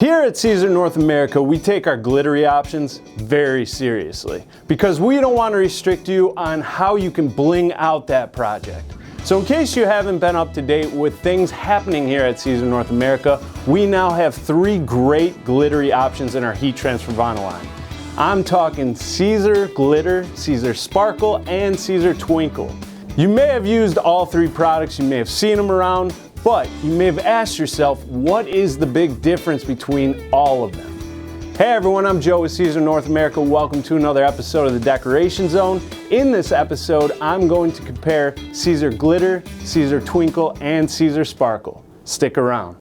Here at Siser North America, we take our glittery options very seriously because we don't want to restrict you on how you can bling out that project. So in case you haven't been up to date with things happening here at Siser North America, we now have 3 great glittery options in our heat transfer vinyl line. I'm talking Siser Glitter, Siser Sparkle, and Siser Twinkle. You may have used all 3 products, you may have seen them around, but you may have asked yourself, what is the big difference between all of them? Hey everyone, I'm Joe with Siser North America. Welcome to another episode of the Decoration Zone. In this episode, I'm going to compare Siser Glitter, Siser Twinkle, and Siser Sparkle. Stick around.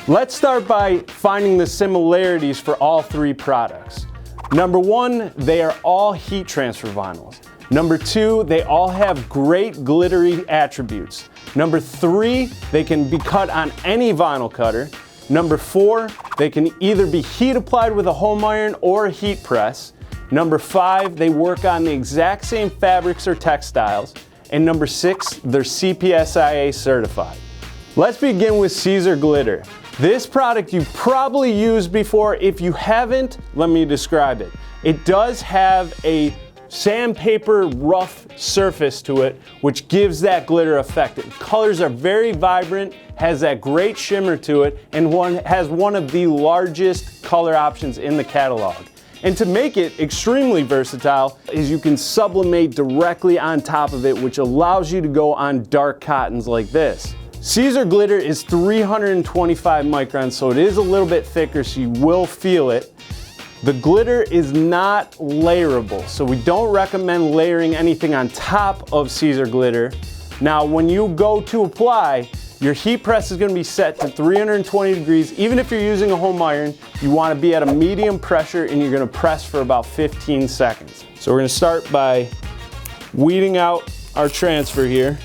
Let's start by finding the similarities for all 3 products. Number 1, they are all heat transfer vinyls. Number 2, they all have great glittery attributes. Number 3, they can be cut on any vinyl cutter. Number 4, they can either be heat applied with a home iron or a heat press. Number 5, they work on the exact same fabrics or textiles. And number 6, they're CPSIA certified. Let's begin with Siser Glitter. This product you've probably used before. If you haven't, let me describe it. It does have a sandpaper rough surface to it, which gives that glitter effect. The colors are very vibrant, has that great shimmer to it, and has one of the largest color options in the catalog. And to make it extremely versatile is you can sublimate directly on top of it, which allows you to go on dark cottons like this. Siser Glitter is 325 microns, so it is a little bit thicker, so you will feel it. The glitter is not layerable, so we don't recommend layering anything on top of Siser Glitter. Now, when you go to apply, your heat press is going to be set to 320 degrees. Even if you're using a home iron, you want to be at a medium pressure and you're going to press for about 15 seconds. So we're going to start by weeding out our transfer here.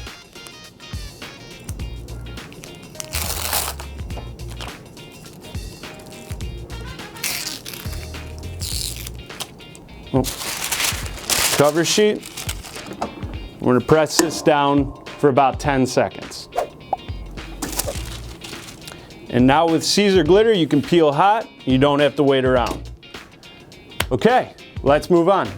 Cover sheet. We're going to press this down for about 10 seconds. And now with Siser Glitter, you can peel hot. You don't have to wait around. Okay, let's move on.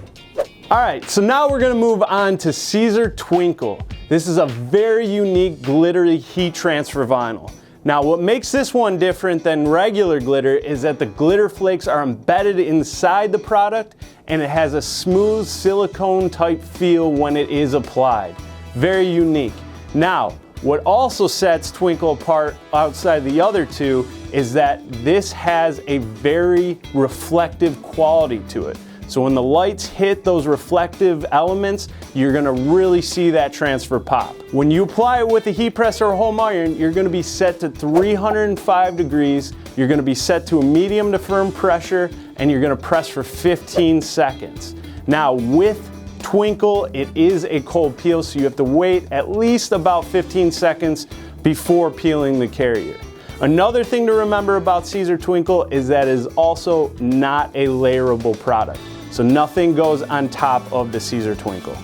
All right, so now we're going to move on to Siser Twinkle. This is a very unique glittery heat transfer vinyl. Now, what makes this one different than regular glitter is that the glitter flakes are embedded inside the product and it has a smooth silicone type feel when it is applied. Very unique. Now, what also sets Twinkle apart outside the other 2 is that this has a very reflective quality to it. So when the lights hit those reflective elements, you're gonna really see that transfer pop. When you apply it with a heat press or a home iron, you're gonna be set to 305 degrees, you're gonna be set to a medium to firm pressure, and you're gonna press for 15 seconds. Now with Twinkle, it is a cold peel, so you have to wait at least about 15 seconds before peeling the carrier. Another thing to remember about Siser Twinkle is that it is also not a layerable product. So nothing goes on top of the Siser Twinkle.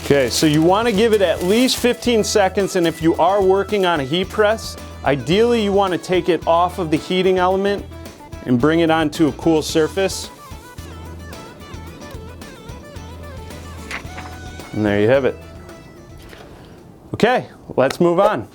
Okay, so you want to give it at least 15 seconds, and if you are working on a heat press, ideally you want to take it off of the heating element and bring it onto a cool surface. And there you have it. Okay, let's move on.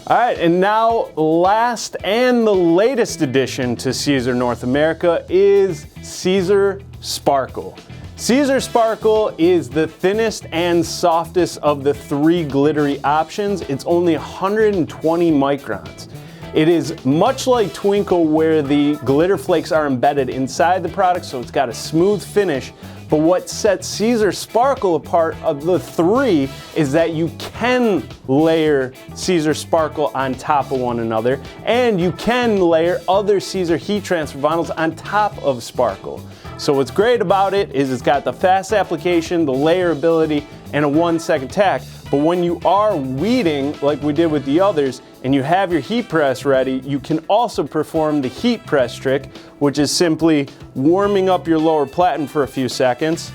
All right, and now last and the latest addition to Siser North America is Siser Sparkle. Siser Sparkle is the thinnest and softest of the 3 glittery options. It's only 120 microns. It is much like Twinkle where the glitter flakes are embedded inside the product, so it's got a smooth finish. But what sets Siser Sparkle apart of the 3 is that you can layer Siser Sparkle on top of one another, and you can layer other Siser heat transfer vinyls on top of Sparkle. So what's great about it is it's got the fast application, the layerability, and a 1-second tack. But when you are weeding, like we did with the others, and you have your heat press ready, you can also perform the heat press trick, which is simply warming up your lower platen for a few seconds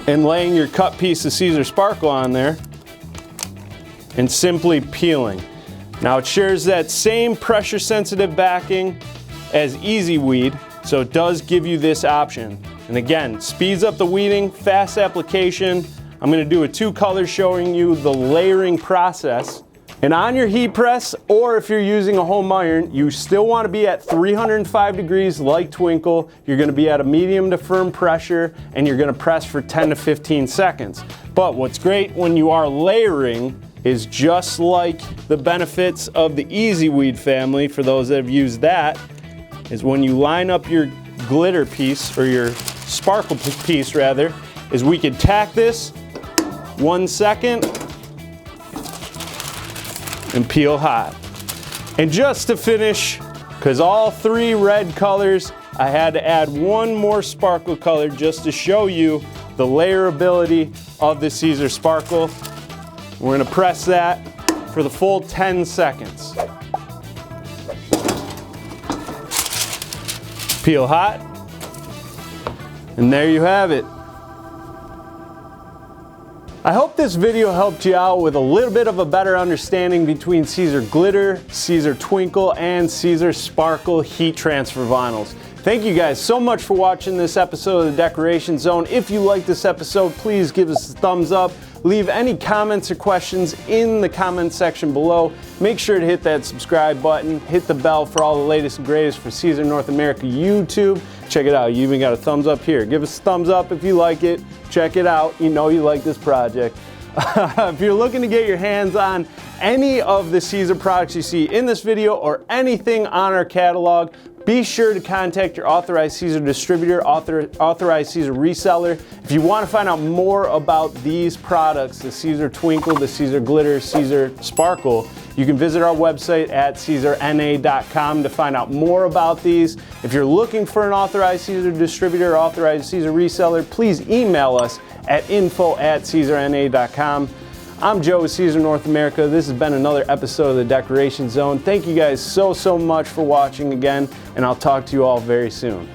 and laying your cut piece of Siser Sparkle on there and simply peeling. Now it shares that same pressure sensitive backing as Easy Weed, so it does give you this option. And again, speeds up the weeding, fast application. I'm going to do a 2 colors showing you the layering process. And on your heat press, or if you're using a home iron, you still want to be at 305 degrees like Twinkle. You're going to be at a medium to firm pressure, and you're going to press for 10 to 15 seconds. But what's great when you are layering is, just like the benefits of the Easy Weed family, for those that have used that, is when you line up your glitter piece, or your sparkle piece rather, is we could tack this 1 second and peel hot. And just to finish, because all 3 red colors, I had to add 1 more sparkle color just to show you the layerability of the Siser Sparkle. We're going to press that for the full 10 seconds. Peel hot, and there you have it. I hope this video helped you out with a little bit of a better understanding between Siser Glitter, Siser Twinkle, and Siser Sparkle heat transfer vinyls. Thank you guys so much for watching this episode of the Decoration Zone. If you like this episode, please give us a thumbs up. Leave any comments or questions in the comment section below. Make sure to hit that subscribe button. Hit the bell for all the latest and greatest for Siser North America YouTube. Check it out. You even got a thumbs up here. Give us a thumbs up if you like it. Check it out. You know you like this project. If you're looking to get your hands on any of the Siser products you see in this video or anything on our catalog, be sure to contact your authorized Siser distributor, authorized Siser reseller. If you want to find out more about these products, the Siser Twinkle, the Siser Glitter, Siser Sparkle, you can visit our website at siserna.com to find out more about these. If you're looking for an authorized Siser distributor or authorized Siser reseller, please email us at info@siserna.com. I'm Joe with Siser North America. This has been another episode of the Decoration Zone. Thank you guys so much for watching again, and I'll talk to you all very soon.